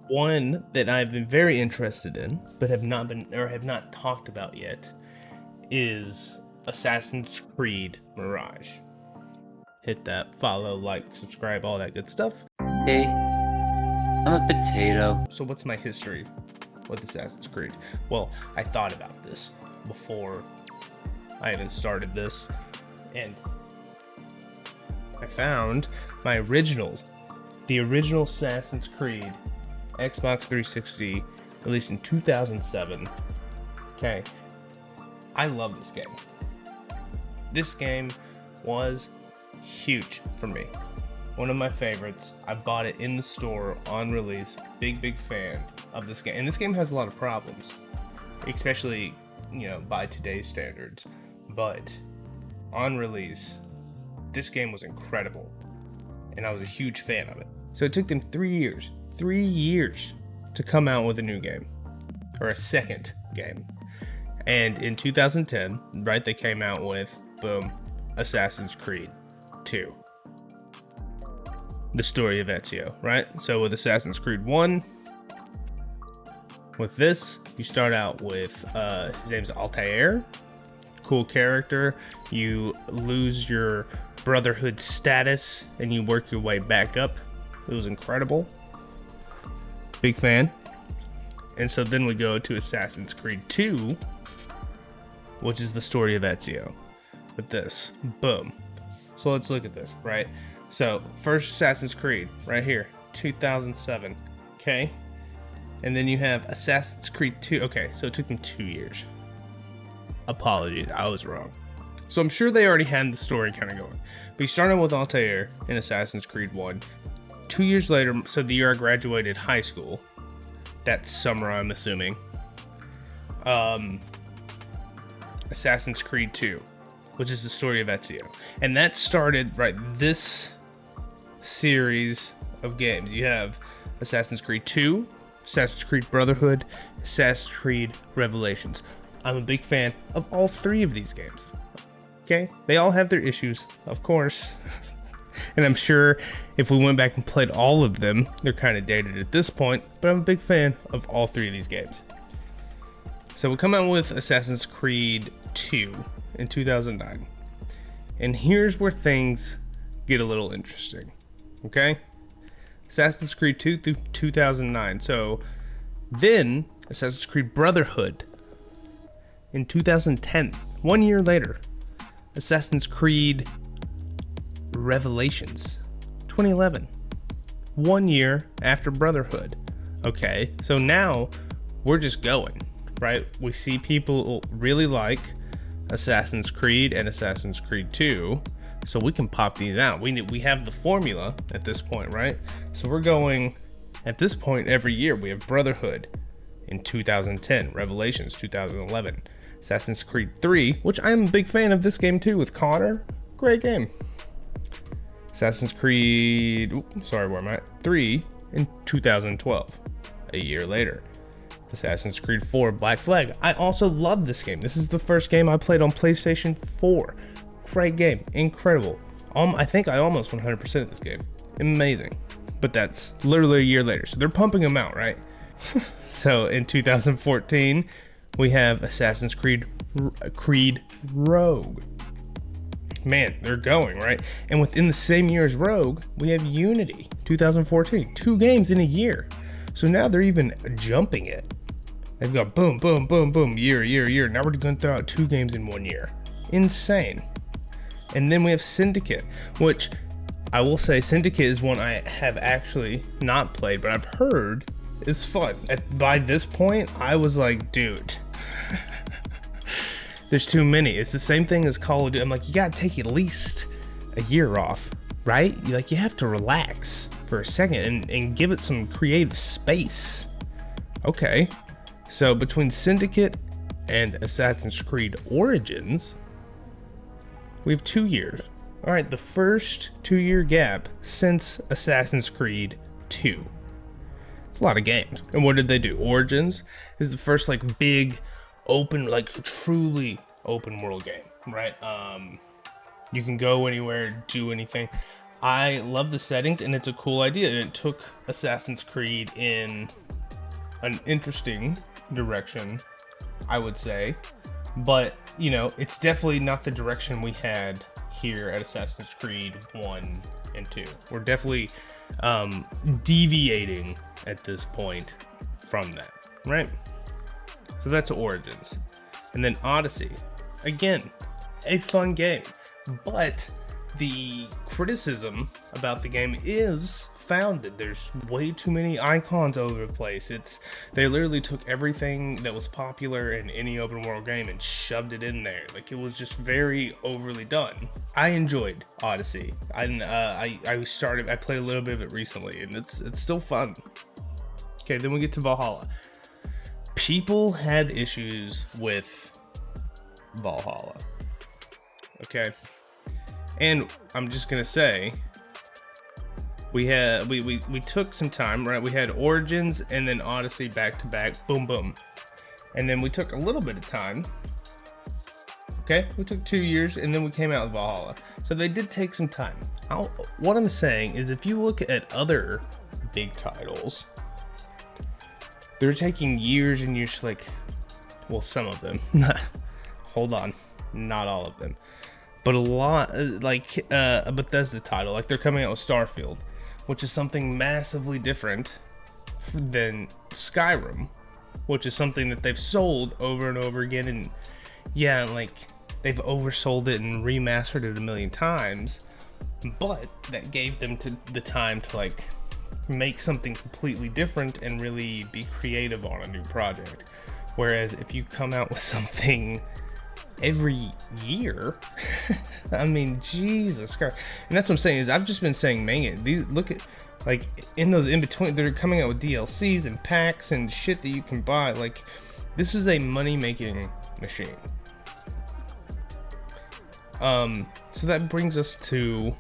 One that I've been very interested in, but have not talked about yet, is Assassin's Creed Mirage. Hit that follow, like, subscribe, all that good stuff. Hey, I'm a potato. So what's my history with Assassin's Creed? Well, I thought about this before I even started this, and I found my originals. The original Assassin's Creed, Xbox 360, released in 2007. Okay, I love this game. This game was huge for me. One of my favorites. I bought it in the store on release. Big fan of this game. And this game has a lot of problems, especially, by today's standards. But on release, this game was incredible, and I was a huge fan of it. So it took them 3 years to come out with a new game, or a second game. And in 2010, right, they came out with, boom, Assassin's Creed 2. The story of Ezio, right? So with Assassin's Creed 1, with this, you start out with, his name's Altair. Cool character. You lose your brotherhood status and you work your way back up. It was incredible. Big fan. And so then we go to Assassin's Creed 2, which is the story of Ezio. With this, boom. So let's look at this, right? So first Assassin's Creed, right here, 2007, okay? And then you have Assassin's Creed 2. Okay, so it took them 2 years. Apologies, I was wrong. So I'm sure they already had the story kind of going. But you started with Altair in Assassin's Creed 1. 2 years later, so the year I graduated high school, that summer I'm assuming, Assassin's Creed 2, which is the story of Ezio. And that started, right, this series of games. You have Assassin's Creed 2, Assassin's Creed Brotherhood, Assassin's Creed Revelations. I'm a big fan of all three of these games. Okay? They all have their issues, of course. And I'm sure if we went back and played all of them, they're kind of dated at this point, but I'm a big fan of all three of these games. So we come out with Assassin's Creed 2 in 2009. And here's where things get a little interesting. Okay? Assassin's Creed 2 through 2009. So then Assassin's Creed Brotherhood in 2010. 1 year later, Assassin's Creed Revelations 2011. 1 year after Brotherhood. Okay, so now we're just going, right? We see people really like Assassin's Creed and Assassin's Creed 2, so we can pop these out. We have the formula at this point, right? So we're going, at this point, every year. We have Brotherhood in 2010, Revelations 2011, Assassin's Creed 3, which I'm a big fan of this game too, with Connor. Great game. Assassin's Creed, where am I? 3 in 2012, a year later. Assassin's Creed 4, Black Flag. I also love this game. This is the first game I played on PlayStation 4. Great game, incredible. I think I almost 100% this game. Amazing. But that's literally a year later. So they're pumping them out, right? So in 2014, we have Assassin's Creed Rogue. Man, they're going, right? And within the same year as Rogue, we have Unity, 2014. 2 games in a year. So now they're even jumping it. They've got boom, year. Now we're going to throw out 2 games in 1 year. Insane. And then we have Syndicate, which I will say Syndicate is one I have actually not played, but I've heard is fun. By this point, I was like, dude, there's too many. It's the same thing as Call of Duty. I'm like, you gotta take at least a year off, right? You have to relax for a second and give it some creative space. Okay, so between Syndicate and Assassin's Creed Origins, we have 2 years. All right, the first 2-year gap since Assassin's Creed 2. It's a lot of games. And what did they do? Origins is the first big open, truly open world game, right? You can go anywhere, do anything. I love the settings, and it's a cool idea. And it took Assassin's Creed in an interesting direction, I would say. But, you know, it's definitely not the direction we had here at Assassin's Creed 1 and 2. We're definitely deviating at this point from that, right? So that's Origins. And then Odyssey. Again, a fun game. But the criticism about the game is founded. There's way too many icons all over the place. They literally took everything that was popular in any open world game and shoved it in there. Like, it was just very overly done. I enjoyed Odyssey. I played a little bit of it recently, and it's still fun. Okay, then we get to Valhalla. People had issues with Valhalla. Okay. And I'm just gonna say, we took some time, right? We had Origins and then Odyssey back to back, boom, boom. And then we took a little bit of time. Okay, we took 2 years, and then we came out with Valhalla. So they did take some time. What I'm saying is, if you look at other big titles, they're taking years and years, like, well, some of them. Hold on, not all of them. But a lot, like a Bethesda title, like they're coming out with Starfield, which is something massively different than Skyrim, which is something that they've sold over and over again. And yeah, like, they've oversold it and remastered it a million times, but that gave them the time to, like, make something completely different and really be creative on a new project. Whereas if you come out with something every year, I mean, Jesus Christ. And that's what I'm saying, is I've just been saying, man, look at, like, in those in between, they're coming out with DLCs and packs and shit that you can buy. Like, this is a money making machine. So that brings us to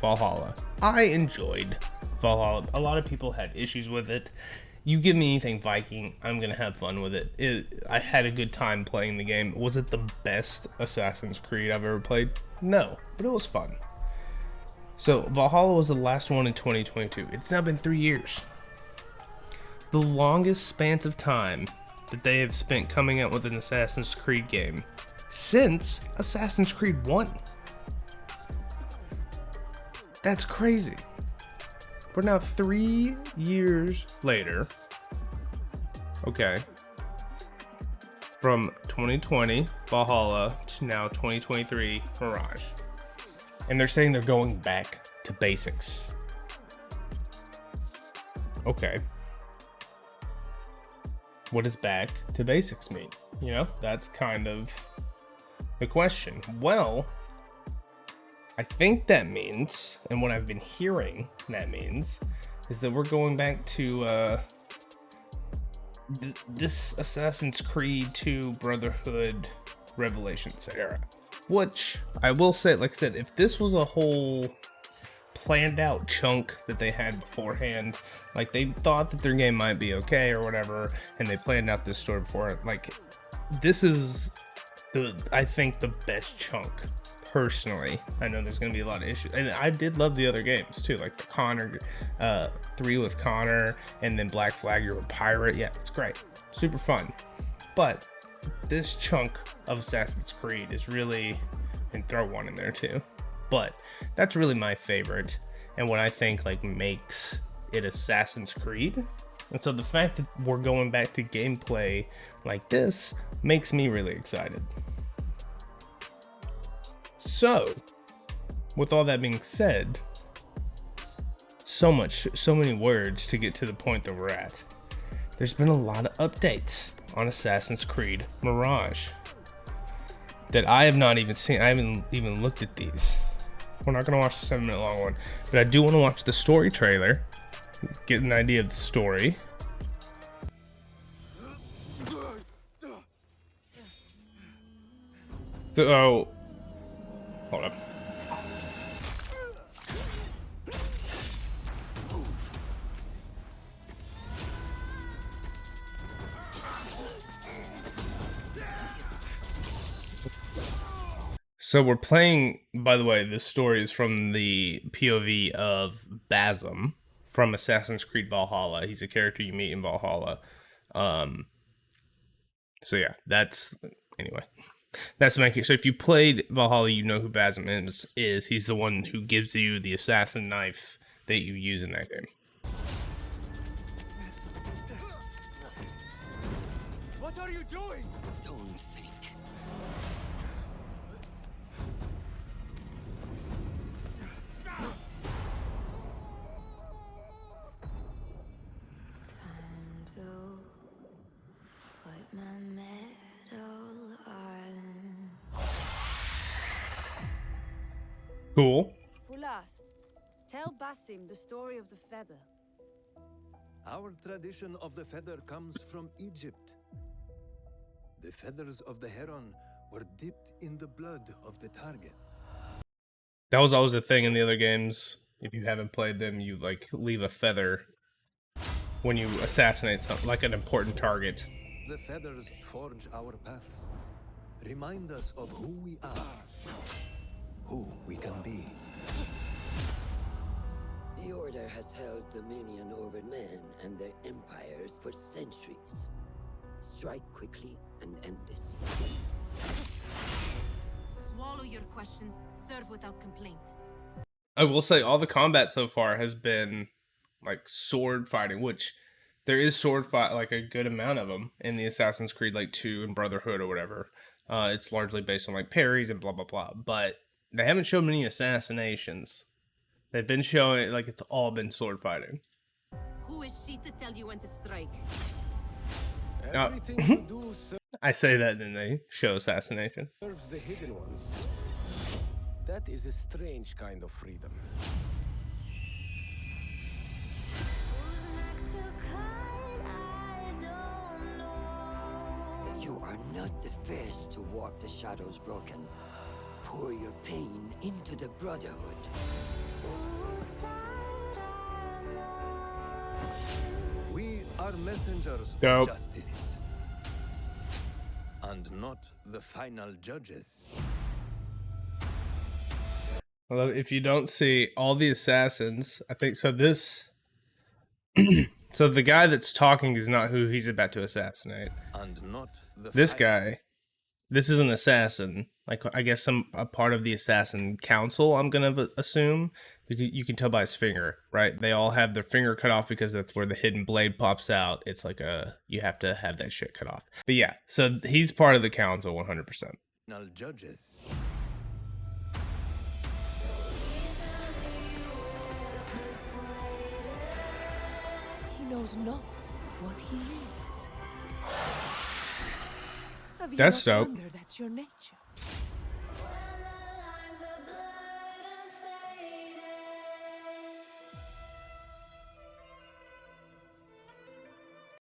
Valhalla. I enjoyed Valhalla. A lot of people had issues with it. You give me anything Viking, I'm gonna have fun with it. I had a good time playing the game. Was it the best Assassin's Creed I've ever played? No, but it was fun. So Valhalla was the last one in 2022. It's now been 3 years. The longest span of time that they have spent coming out with an Assassin's Creed game since Assassin's Creed 1. That's crazy. We're now 3 years later. Okay. From 2020 Valhalla to now 2023 Mirage. And they're saying they're going back to basics. Okay. What does back to basics mean? You know, that's kind of the question. Well, I think that means, and what I've been hearing that means, is that we're going back to this Assassin's Creed 2 Brotherhood Revelations era. Which, I will say, like I said, if this was a whole planned out chunk that they had beforehand, like they thought that their game might be okay or whatever, and they planned out this story before, like, this is I think the best chunk. Personally, I know there's going to be a lot of issues, and I did love the other games too, like the Connor 3 with Connor, and then Black Flag, you're a pirate. Yeah, it's great, super fun. But this chunk of Assassin's Creed is really, and throw one in there too, but that's really my favorite, and what I think, like, makes it Assassin's Creed. And so the fact that we're going back to gameplay like this makes me really excited. So, with all that being said, so many words to get to the point that we're at. There's been a lot of updates on Assassin's Creed Mirage that I have not even seen. I haven't even looked at these. We're not going to watch the 7-minute long one, but I do want to watch the story trailer, get an idea of the story. So, hold up. So we're playing, by the way, this story is from the POV of Basm from Assassin's Creed Valhalla. He's a character you meet in Valhalla. So yeah, anyway. That's my case. So if you played Valhalla, you know who Basm is. He's the one who gives you the assassin knife that you use in that game. What are you doing? Don't think. Time to put my medal on. Cool. Fulath, tell Basim the story of the feather. Our tradition of the feather comes from Egypt. The feathers of the heron were dipped in the blood of the targets. That was always a thing in the other games. If you haven't played them, you like leave a feather when you assassinate something, like an important target. The feathers forge our paths, remind us of who we are, who we can be. The Order has held dominion over men and their empires for centuries. Strike quickly and end this. Swallow your questions, serve without complaint. I will say all the combat so far has been like sword fighting, which there is sword fight, like a good amount of them in the Assassin's Creed like 2 and Brotherhood or whatever. It's largely based on like parries and blah blah blah, but they haven't shown many assassinations. They've been showing like it's all been sword fighting. Who is she to tell you when to strike? Everything you do I say that and then they show assassination. serves the hidden ones. That is a strange kind of freedom. Whose neck to cut, I don't know. You are not the first to walk the shadows broken. Pour your pain into the Brotherhood. Whose side I'm on. We are messengers Dope. of justice, and not the final judges. Although if you don't see all the assassins, I think so. So the guy that's talking is not who he's about to assassinate. And not the This final- guy, this is an assassin. Like I guess a part of the assassin council. I'm gonna assume. You can tell by his finger, right? They all have their finger cut off because that's where the hidden blade pops out. It's like you have to have that shit cut off. But yeah, so he's part of the council 100%. final judges. He knows not what he is. Have you That's not dope. wondered that's your nature? When the lines are blurred and faded.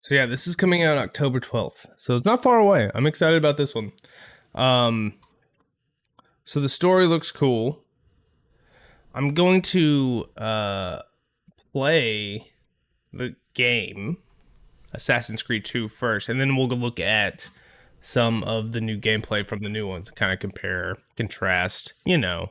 So yeah, this is coming out October 12th. So it's not far away. I'm excited about this one. So the story looks cool. I'm going to play the game Assassin's Creed 2 first, and then we'll go look at some of the new gameplay from the new ones, kind of compare, contrast, you know,